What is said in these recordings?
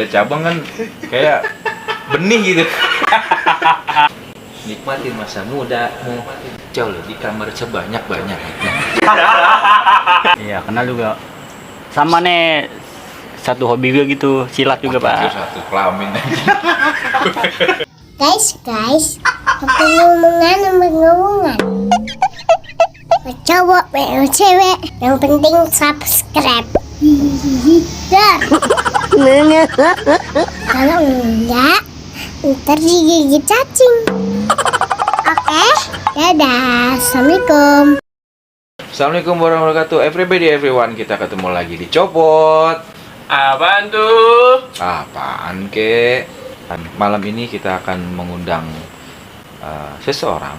Cabang kan kayak benih gitu. Nikmatin masa mudamu, jauh di kamar sebanyak-banyaknya. Iya, kenal juga. Sama nih satu hobi gue gitu, silat juga Pak. Satu kelamin. Guys, aku ngomongan. Cowok, cewek, yang penting subscribe. Dar. Kalau enggak, ntar digigit cacing. Oke, dadah. Assalamualaikum. Assalamualaikum warahmatullahi wabarakatuh. Everybody, everyone, kita ketemu lagi di Copot. Apaan tuh? Apaan kek? Malam ini kita akan mengundang seseorang.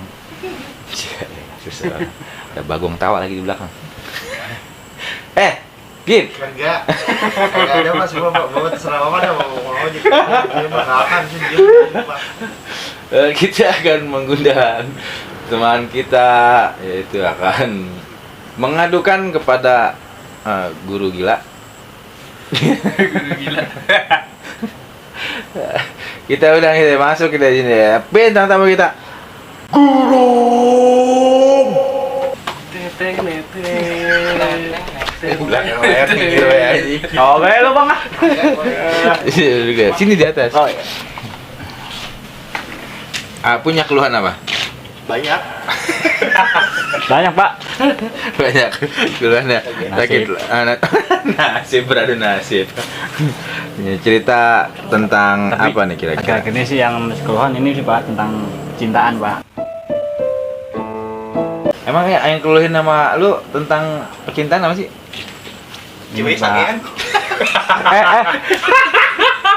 Seseorang. Ada Bagong tawa lagi di belakang. Gip. Enggak. Enggak ada Mas, bawa terserah Mama dah mau ngomong aja. Dia makan sih dia. Kita akan mengundang teman kita, yaitu akan mengadukan kepada guru gila. Guru gila. Kita udah masuk kita sini ya. Bintang tamu kita. Belakang layar gitu ya. Oh, lu Bang. Sini di atas. Oh iya. Punya keluhan apa? Banyak. Banyak Pak. Banyak keluhannya. Sakit nasib, beradu nasib. Ini cerita tentang Tapi apa nih kira-kira? akhir-akhir ini sih yang keluhan ini sih Pak tentang cintaan Pak. Emang ya yang keluhin sama lu tentang percintaan apa sih? Cewek sangean.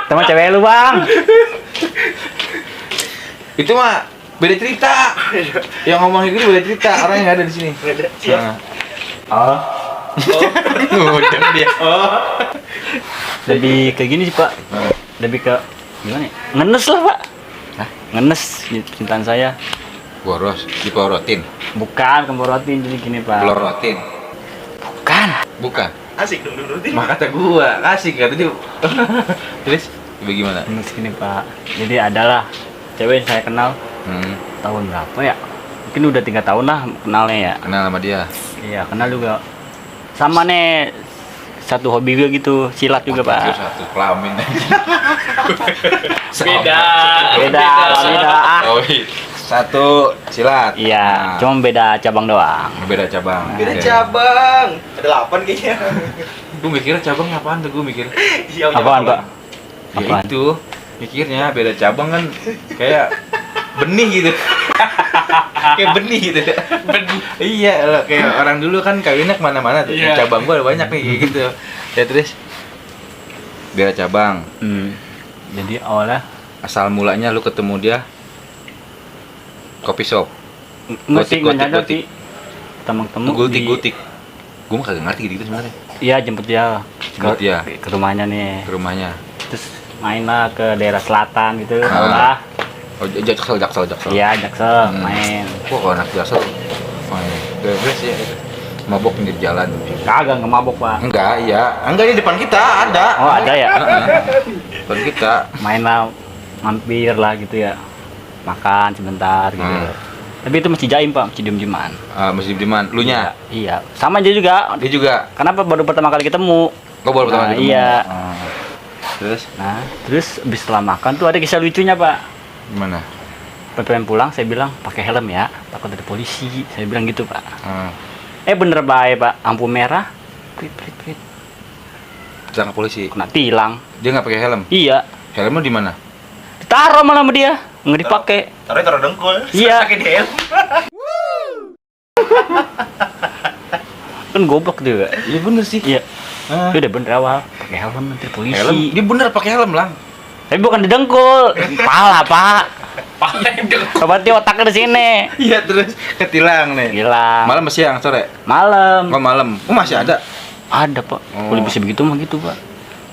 Teman cewek lu Bang. Itu mah beda cerita. Yang ngomong itu beda cerita, orang yang nggak ada di sini. Beda. Nah. Oh. Udah dia. Lebih ke gini sih Pak. Lebih ke gimana ya? Ngenes lah Pak. Hah? Ngenes cintaan saya. Boros, dipelorotin. Bukan kemborotin jadi gini Pak. Pelorotin. Bukan. Bukan. Asik dong nurutin. Mah kata gua, kasih kata dia. Terus bagaimana? Ngenes gini Pak. Jadi adalah cewek yang saya kenal tahun berapa ya? Mungkin udah 3 tahun lah kenalnya ya. Kenal sama dia. Iya kenal juga. Sama nih satu hobi gue gitu, silat juga Pak. Satu kelamin. Beda. Oh, satu silat. Iya, cuma beda cabang doang. Beda cabang. Beda Oke. cabang. Ada 8 kayaknya. Gue mikirnya cabang apaan tuh, gue mikir. Iya, Apaan Pak? Ya Apaan? itu, mikirnya beda cabang kan kayak benih gitu. Kayak benih gitu. Benih. Iya, kayak orang dulu kan kawinnya kemana-mana tuh. Iya. Cabang gua ada banyak nih kayak gitu. Ya terus beda cabang. Jadi awalnya Asal mulanya lu ketemu dia kopi shop. ngerti Gotik. nggak sih temen-temen Gultik. Gue mah kagak ngerti gitu sebenarnya. Iya jemput dia Jemput dia. ke rumahnya nih, Ke rumahnya. terus main lah ke daerah selatan gitu. Ah. Lah Oh, Jaksel. iya Jaksel Hmm. main. Wah, anak Jaksel. Main. Bebas ya. Mabok pinggir jalan. Kagak ngemabok Pak. Enggak, iya. Enggak, di depan kita ada. Oh ada ya. Depan kita. Main lah, mampir lah gitu ya, makan sebentar gitu. Tapi itu masih jaim Pak, masih diem-dieman. Masjid Diman. Lu nya? Iya, sama aja juga. Dia juga. Kenapa baru pertama kali ketemu? Kau baru pertama Nah, ketemu? iya. Terus Terus habis setelah makan tuh ada kisah lucunya Pak. gimana? Pengen pulang, saya bilang pakai helm ya, takut ada polisi. Saya bilang gitu Pak. Hmm. Bener baik Pak, lampu merah, prit. Ditangkap polisi. Kena tilang. Dia nggak pakai helm. Iya, Helmnya di mana? ditaruh malah sama dia, nggak dipakai. Taruh dengkul. Iya. Pakai di helm. Kan goblok dia. Iya bener sih. Iya. Ah. Dia udah bener awal, pakai helm nanti polisi. Helm. Dia bener pakai helm lah. Tapi bukan di dengkul, pala Pak. Berarti otaknya di sini. Iya terus ketilang nih. Hilang. Malam siang sore. Malam. Oh malam. Oh masih ada. Ada Pak. Oh. Kalau bisa begitu mah gitu Pak.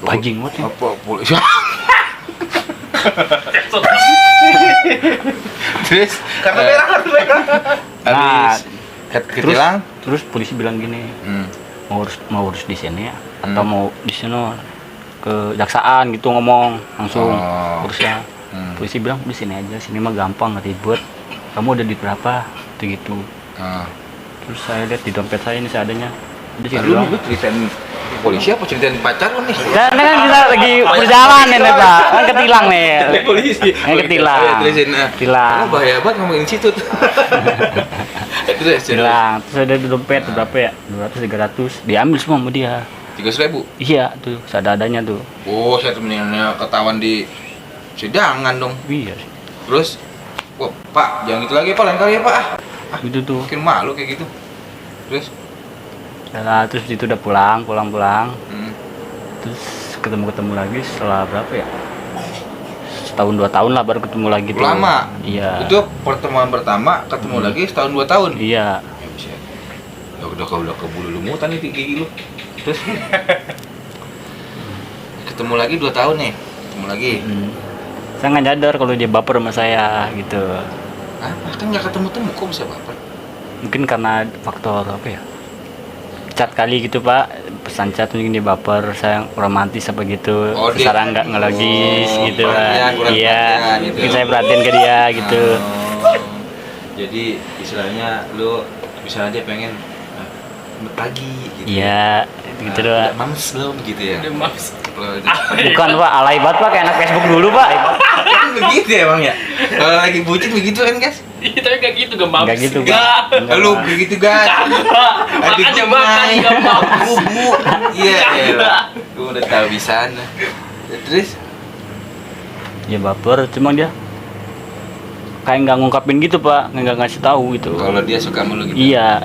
Bajing banget ya. Apa polisi? Terus Karena merah kan merah. habis ketilang. Terus polisi bilang gini, mau urus di sini ya atau mau di sana ke ke jaksaan gitu ngomong langsung Oh. urusnya. Polisi bilang di sini aja, sini mah gampang nggak ribet. Kamu udah di berapa? Gitu. Ah. Terus saya lihat di dompet saya ini seadanya. Udah sih Lu doang. nih ceritain polisi apa ceritain pacar lu nih? Kan kita lagi perjalanan nih Pak, kan ketilang nih. Polisi. Ketilang. Terusin. Tilang. Oh, bahaya banget ngomongin situ. Terus Tilang. Terus ada di dompet berapa ya? 200 300 diambil semua sama dia. 300.000. Iya tuh, seadanya tuh. Oh, saya temennya ketahuan di sidangan dong. Iya sih. Terus, wah, Pak, jangan gitu lagi Pak, lain kali ya Pak. Gitu tuh. Makin malu kayak gitu. Terus, Nah, terus itu udah pulang. hmm, Terus ketemu lagi setelah berapa ya? Setahun 2 tahun lah baru ketemu lagi tuh. lama. Iya. Itu pertemuan pertama, ketemu lagi setahun 2 tahun. Iya. Ya bisa. Ya udah kebulu lumutan nih gigi lu. Terus ketemu lagi 2 tahun nih. Ketemu lagi. Saya nggak nyadar kalau dia baper sama saya gitu. Apa? Kan nggak ketemu-temu kok bisa baper? Mungkin karena faktor apa ya? Chat kali gitu Pak, pesan chat mungkin dia baper, saya romantis apa gitu. Oh, dia- Sekarang nggak ngelogis Oh, gitu perhatian, Pak. kurang Iya. perhatian gitu. Mungkin saya perhatiin ke dia gitu. Oh, jadi istilahnya lu misalnya dia pengen pagi gitu. Iya, gitu doang. Udah mams belum gitu ya. Udah mams. Kalau Bukan Pak, alay banget Pak, kayak anak Facebook dulu Pak. kan begitu ya emang ya. Kalau lagi bucin begitu kan guys. Iya, tapi gak gitu, gak mams. Nggak gitu, Nggak. Pak. Lu begitu guys. Makanya makan gak mams. Bu. Iya, iya. Gua udah tahu bisa. Terus Ya baper, cuma dia kayak nggak ngungkapin gitu Pak, nggak ngasih tahu gitu. kalau dia suka sama lu gitu. Iya,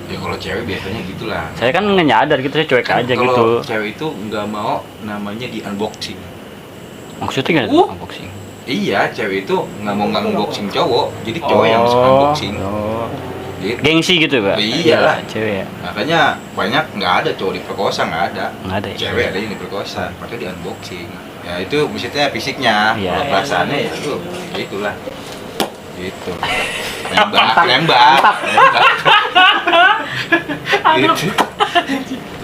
Ya kalau cewek biasanya gitulah. saya kan nggak nyadar gitu, saya cuek Kan aja kalau gitu. cewek itu nggak mau namanya di unboxing. Maksudnya gimana tuh unboxing? Iya, cewek itu nggak mau unboxing cowok, jadi cowok yang harus unboxing. Oh. Gitu. Gengsi gitu Pak? Iyalah. Cewek ya? Makanya banyak nggak ada cowok diperkosa, nggak ada. Nggak ada ya? Cewek ada yang diperkosa, pakai di unboxing. Ya itu maksudnya fisiknya, Iya. kalau perasaannya ya itu, ya itulah. Gitu. Nembak, Mantap. nembak. Mantap. Nembak. Gitu.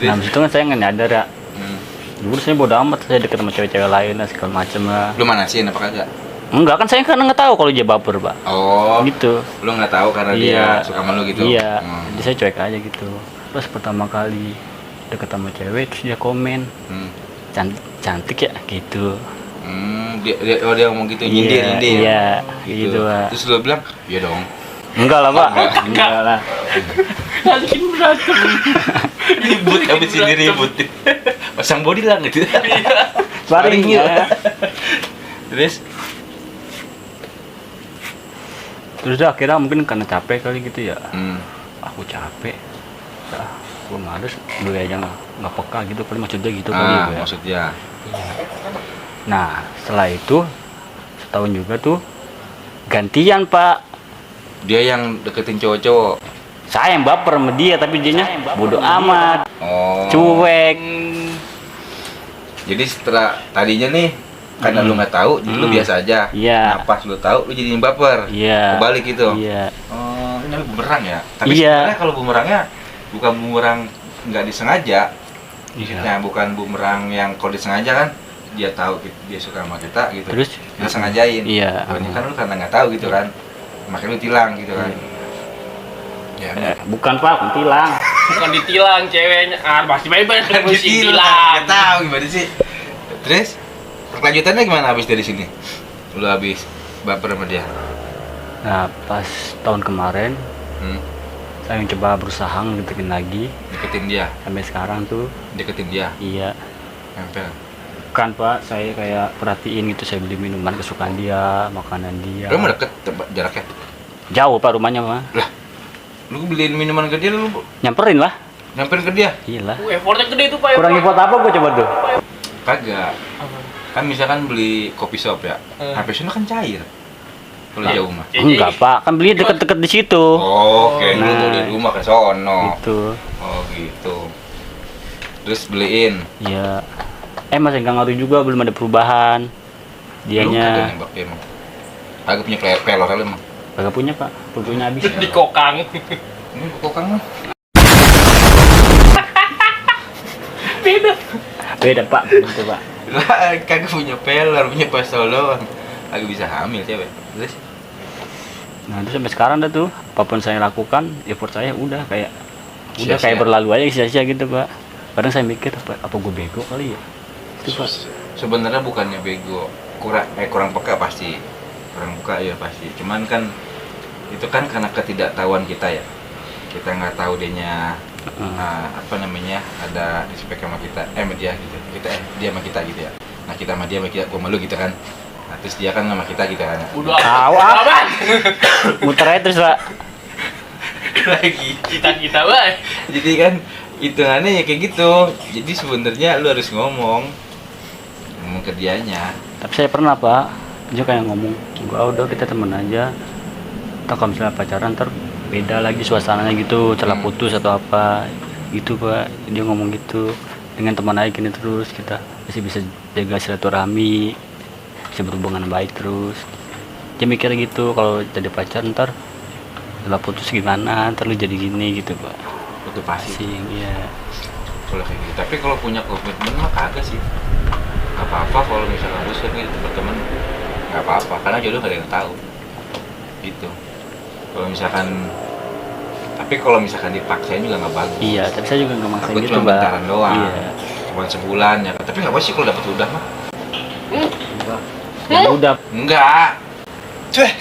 Nah, abis itu kan saya nggak nyadar ya. Hmm. Dulu saya bodo amat, saya deket sama cewek-cewek lain lah, segala macem lah. Lu manasin apa kagak? Enggak, kan saya kan nggak tahu kalau dia baper Pak. Oh, Gitu. lu nggak tahu karena Iya. dia suka sama lu gitu? Iya, Hmm. jadi saya cuek aja gitu. Terus pertama kali deket sama cewek, terus dia komen, Hmm. cantik ya gitu. Dia ngomong gitu, nyindir. Iya, gitu Pak. Terus lu bilang, iya dong. Enggak lah Pak, enggak lah. Nanti berantem. Ribut, habis ini ribut. Pasang body lah gitu. Sparring ya. Terus, Terus dah akhirnya mungkin karena capek kali gitu ya. hmm. Aku capek. Dah, gue males, gue aja nggak peka gitu kali maksudnya gitu kali Ah, gue ya. maksudnya. Nah, setelah itu setahun juga tuh gantian Pak. Dia yang deketin cowok-cowok. Saya yang baper sama dia tapi dianya bodoh amat, Oh. cuek. Jadi setelah tadinya nih, karena lu nggak tahu, jadi lu biasa aja. Iya. Nah, pas lu tahu, lu jadi baper. Iya. Kebalik gitu. Iya. Oh, ini namanya bumerang ya. Tapi Iya. sebenarnya kalau bumerangnya bukan bumerang nggak disengaja. Iya. Nah, bukan bumerang yang kalau disengaja kan dia tahu dia suka sama kita gitu. Terus? dia sengajain. Iya. Oh, ini kan lu karena nggak tahu gitu kan. Makanya lu tilang gitu kan. Ya, Bukan Pak, tilang. Bukan ditilang ceweknya. Ah, masih banyak kan mesti ditilang. ditilang. Nggak tahu gimana sih. Terus kelanjutannya gimana habis dari sini? Lu habis baper sama dia. Nah, pas tahun kemarin Hmm. saya coba berusaha ngedeketin lagi Deketin dia, sampai sekarang tuh. deketin dia, Iya. nempel. Kan Pak, saya kayak perhatiin gitu, saya beli minuman kesukaan dia, makanan dia. Lu mau deket jaraknya? Jauh Pak rumahnya mah. Lah, lu beliin minuman ke dia, lu Nyamperin lah. nyamperin ke dia? Gila. Effortnya gede itu Pak. Kurang import apa gue coba tuh? Kagak. Kan misalkan beli kopi shop ya, HP sana kan cair. Kalau jauh mah. Enggak Pak, kan beli deket-deket di situ. Oh, oke, lu Nah. mau di rumah ke sono. Gitu. Oh, gitu. Terus beliin. Iya. Masih nggak ngaruh juga, belum ada perubahan. Lu kagak Dianya nembak dia emang. Kagak punya pelor lu emang. kagak punya Pak, pelurnya habis. Di kokang. Ini kokang mah. Beda. Beda Pak, gitu Pak. Lah kagak punya peler, punya pistol doang. Kagak bisa hamil cewek. Terus Nah itu sampai sekarang dah tuh, apapun saya lakukan, effort saya udah kayak Sia-sia. berlalu aja sia-sia gitu pak. Kadang saya mikir apa gue bego kali ya? Itu pak. sebenarnya bukannya bego, kurang peka pasti. Kurang peka ya pasti. Cuman kan itu kan karena ketidaktahuan kita ya. Kita nggak tahu dianya apa namanya, ada respect sama kita, sama dia gitu. Dia sama kita gitu ya. Nah kita sama dia, gua malu gitu kan. Nah, terus dia kan sama kita gitu kan. Udah. Tahu apa? Muter aja terus pak. Lagi. Kita Bay. Jadi kan hitungannya ya kayak gitu. Jadi sebenarnya lu harus ngomong ke dianya. Tapi saya pernah pak, dia kayak ngomong, gua udah kita temen aja. Entah kalau misalnya pacaran ntar beda lagi suasananya gitu, celah putus atau apa gitu pak. Dia ngomong gitu, dengan teman aja gini terus kita masih bisa jaga silaturahmi, bisa berhubungan baik terus. Dia mikir gitu, kalau jadi pacar ntar celah putus gimana, ntar lu jadi gini gitu pak. Itu pasti. Asing, iya. Kalau kayak gitu. Tapi kalau punya komitmen mah kagak sih. Gak apa-apa kalau misalkan lu sering gitu berteman, gak apa-apa karena jodoh gak ada yang tahu. Gitu. Kalau misalkan, tapi kalau misalkan dipaksain juga nggak bagus. Iya, tapi saya juga nggak maksain Takut gitu cuma pak. bentaran doang. Iya. Cuma sebulan ya. Tapi nggak apa sih kalau dapet udah mah? Ya udah. Enggak. Cuy.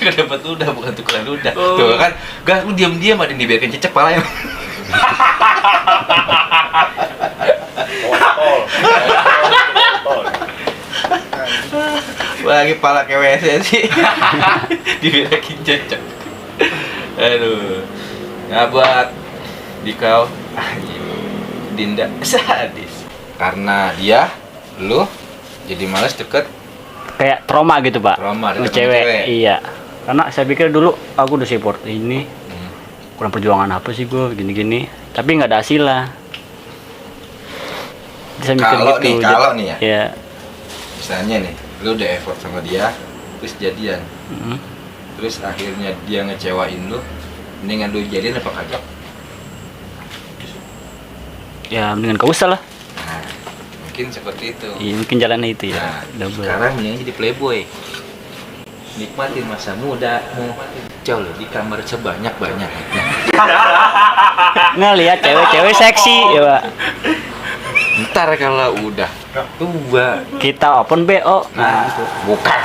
Gak dapet udah, bukan tukeran udah. Tuh kan, gak lu diam-diam ada yang dibiarkan cecek palanya. Lagi pala ke WC sih. Dibiarkan cecek. Aduh. Nah buat Dikau, Dinda sadis. Karena dia, lu jadi malas deket. Kayak trauma gitu pak. Trauma, Sama deket sama cewek. cewek. Iya. Karena saya pikir dulu aku udah support ini, kurang perjuangan apa sih gue gini-gini. Tapi nggak ada hasil lah. Saya mikir Kalau gitu. nih, kalau nih ya. Ya. Misalnya nih, lu udah effort sama dia, terus jadian. Mm. Terus akhirnya dia ngecewain lu, mendingan lu jadian apa kagak? Ya mendingan gak usah lah. Nah, mungkin seperti itu. Iya mungkin jalannya itu ya. Nah, Double. sekarang mendingan jadi playboy. Nikmatin masa mudamu. Jauh di kamar sebanyak-banyaknya. Ngelihat cewek-cewek seksi ya pak. Ntar kalau udah tua, Kita open BO. nah, bukan.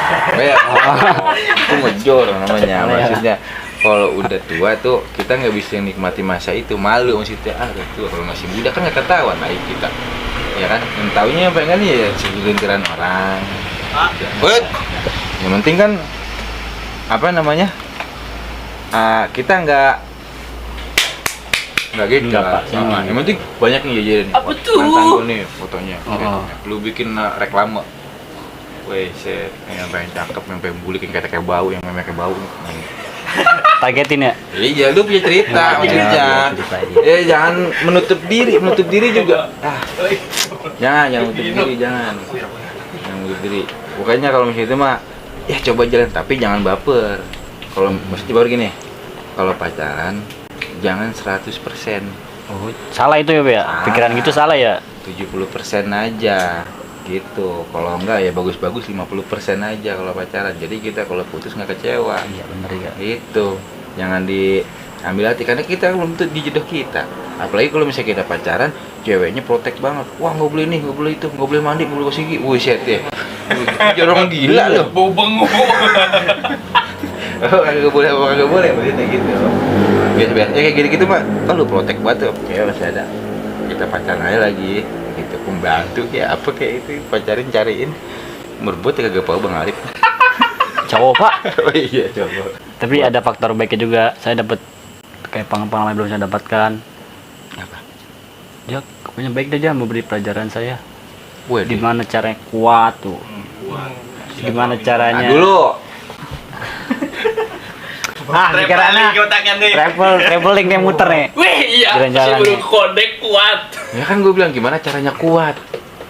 Itu ngejor namanya. Maksudnya kalau udah tua tuh kita nggak bisa nikmati masa itu, malu maksudnya. Udah tua, kalau masih muda kan nggak ketahuan aib kita, ya kan? Yang taunya apa kan ya segelintiran orang. But yang penting kan apa namanya, kita nggak gitu Nggak, lah. Pak. Yang penting banyak yang jajarin. Apa tuh? Mantan lu nih fotonya. Oh. Lu bikin reklame. Weh, yang pengen cakep, yang pengen bulik, yang kayak bau, yang memang kayak bau. Targetin ya. Iya, lu punya cerita maksudnya. Iya. Jangan menutup diri juga. Jangan menutup diri, jangan menutup diri. Pokoknya kalau misalnya itu mah, ya coba jalan, tapi jangan baper. Kalau maksudnya baru gini, kalau pacaran jangan 100%, Oh, salah itu ya pak ya. Pikiran gitu salah ya. 70% aja gitu. Kalau enggak ya bagus-bagus 50% aja kalau pacaran. Jadi kita kalau putus nggak kecewa. Iya benar ya. Itu jangan diambil hati karena kita belum tentu di jodoh kita. Apalagi kalau misalnya kita pacaran, ceweknya protek banget. Wah nggak boleh nih, nggak boleh itu, nggak boleh mandi, nggak boleh gosok gigi. Wih set ya, jorong gila loh. Bau bengu. Nggak boleh, nggak boleh, begitu gitu. Biasa-biasa kayak gitu-gitu mah, oh lu protek banget tuh. Ya masih ada. Kita pacaran aja lagi, gitu pembantu ya apa kayak itu pacarin cariin. Merebut ya kagak apa Bang Arif. Cowok pak. Oh iya coba. Tapi ada faktor baiknya juga. Saya dapat kayak pengalaman yang belum saya dapatkan. Apa? Dia punya baik dia memberi pelajaran saya. Wih, Gimana caranya kuat tuh. Gimana caranya. dulu. Pikirannya traveling nih muter nih. Wih iya. Jalan-jalan Sebelum nih. kondek kuat. Ya kan gue bilang gimana caranya kuat.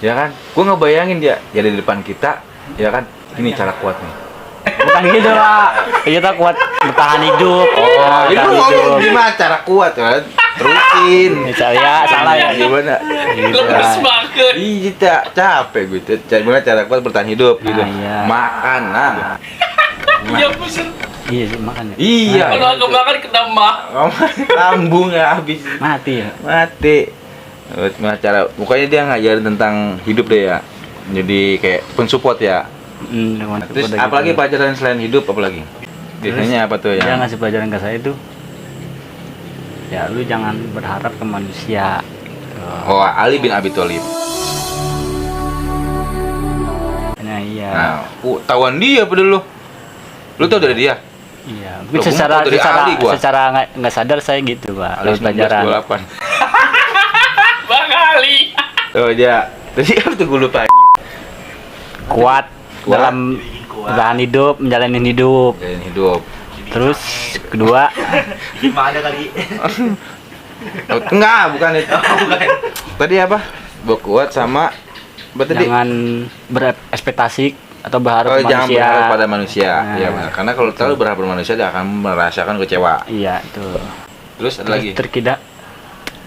Ya kan? Gue ngebayangin dia di depan kita, ya kan? Ini cara kuat nih. Bukan gitu pak. Kita kuat bertahan hidup. Oh, itu bertahan ngomong hidup. gimana cara kuat kan? terusin. Saya salah ya. Gimana? Lemes banget. Iya, capek gue. Gimana cara kuat bertahan hidup gitu. iya. Makan, nah. Iya bener. Iya sih makan ya. Iya. Kalau nggak makan kena mah. Lambung ya habis. Mati ya. Mati. Gimana cara? Pokoknya dia ngajarin tentang hidup deh ya. Jadi kayak pensupport ya. Terus apalagi pelajaran selain hidup apalagi? Biasanya apa tuh Dia ya? ngasih pelajaran ke saya tuh. Ya lu jangan berharap ke manusia. Oh, Ali bin Abi Thalib. Nah iya. Nah, tawan dia pada lu. Lu tau dari dia? Iya. Loh, Mungkin gua secara tahu dari Ali gua. secara nggak sadar saya gitu pak. Ali Harus pelajaran. 1928. Bang Ali. Oh dia. Tadi apa tuh gue lupa. Kuat dalam bertahan hidup, menjalani hidup. Jalan hidup. Terus kedua, Gimana kali? Oh, enggak, bukan itu. Tadi apa? Kuat sama apa tadi? jangan berekspektasi atau berharap Oh, ke jangan manusia. berharap pada manusia. Nah. Iya benar. Karena kalau terlalu berharap pada manusia dia akan merasakan kecewa. Iya itu. Terus ada lagi.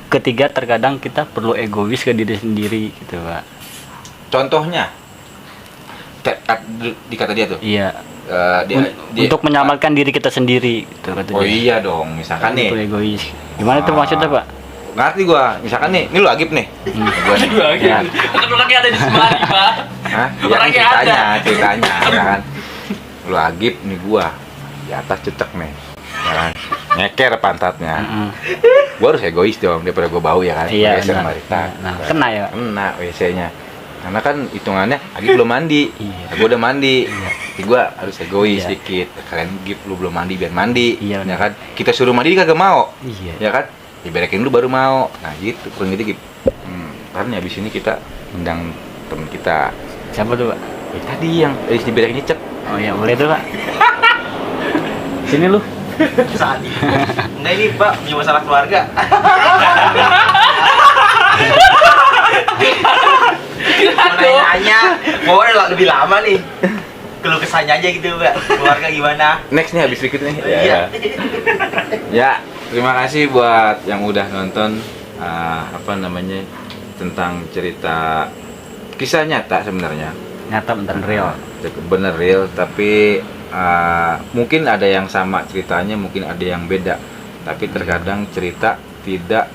Ketiga terkadang kita perlu egois ke diri sendiri gitu pak. Contohnya di kata dia tuh. Iya. dia Untuk menyelamatkan diri kita sendiri gitu kata Oh dia. iya dong, misalkan nih. Perlu egois. Gimana tuh maksudnya pak? Ngerti gua. Misalkan nih, ini lu agib nih. Gua nih. Lagi. Kan orangnya ada di semari, Pak. Hah? Ya Orangnya ceritanya, ya kan. Lu agib nih gua. Di atas cecek nih. Ya kan. Nyeker pantatnya. Gua harus egois dong daripada gua bau ya kan. Iya, WC benar. Marita. Nah, kena ya, Pak? Kena WC-nya. Karena kan hitungannya Agib belum mandi. Iya. Gua udah mandi. Jadi gua harus egois Iya. sedikit. Kalian Gib lu belum mandi biar mandi. Iya, Ya benar. kan? Kita suruh mandi dia kagak mau. Iya. Ya kan? Diberekin dulu baru mau. Nah gitu, kurang gitu Gib. Karena habis ini kita undang temen kita. Siapa tuh pak? Ya, tadi yang habis diberekin nyecek. Oh iya boleh tuh pak. Sini lu. Saat ini. Enggak ini Pak, punya masalah keluarga. Mau nanya, mau lebih lama nih. Keluh kesahnya aja gitu Pak. Keluarga gimana? Next nih habis dikit nih. Iya. Ya, terima kasih buat yang udah nonton apa namanya tentang cerita kisah nyata sebenarnya. Nyata bentar real. Bener real, tapi mungkin ada yang sama ceritanya, mungkin ada yang beda. Tapi terkadang cerita tidak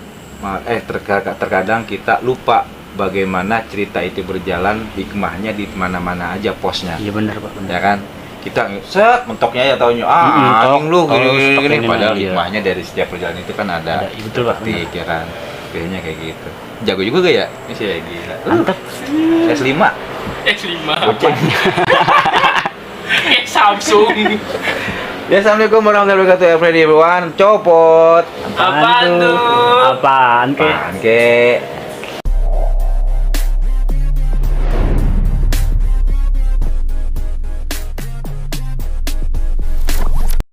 terkadang kita lupa bagaimana cerita itu berjalan, hikmahnya di mana-mana aja posnya. Iya benar pak. Benar. Ya kan? Kita set mentoknya ya taunya Mentok, anjing lu gini stoknya ini, padahal iya. hikmahnya dari setiap perjalanan itu kan ada Iya, betul, Pak. petik, ya kan biasanya kayak gitu. Jago juga gak ya? Ini sih gila. Mantap. S5 X5. goceng. Kayak Samsung. Ya, assalamualaikum warahmatullahi wabarakatuh everyone. Copot. Apaan tuh? Apaan kek? Apaan kek?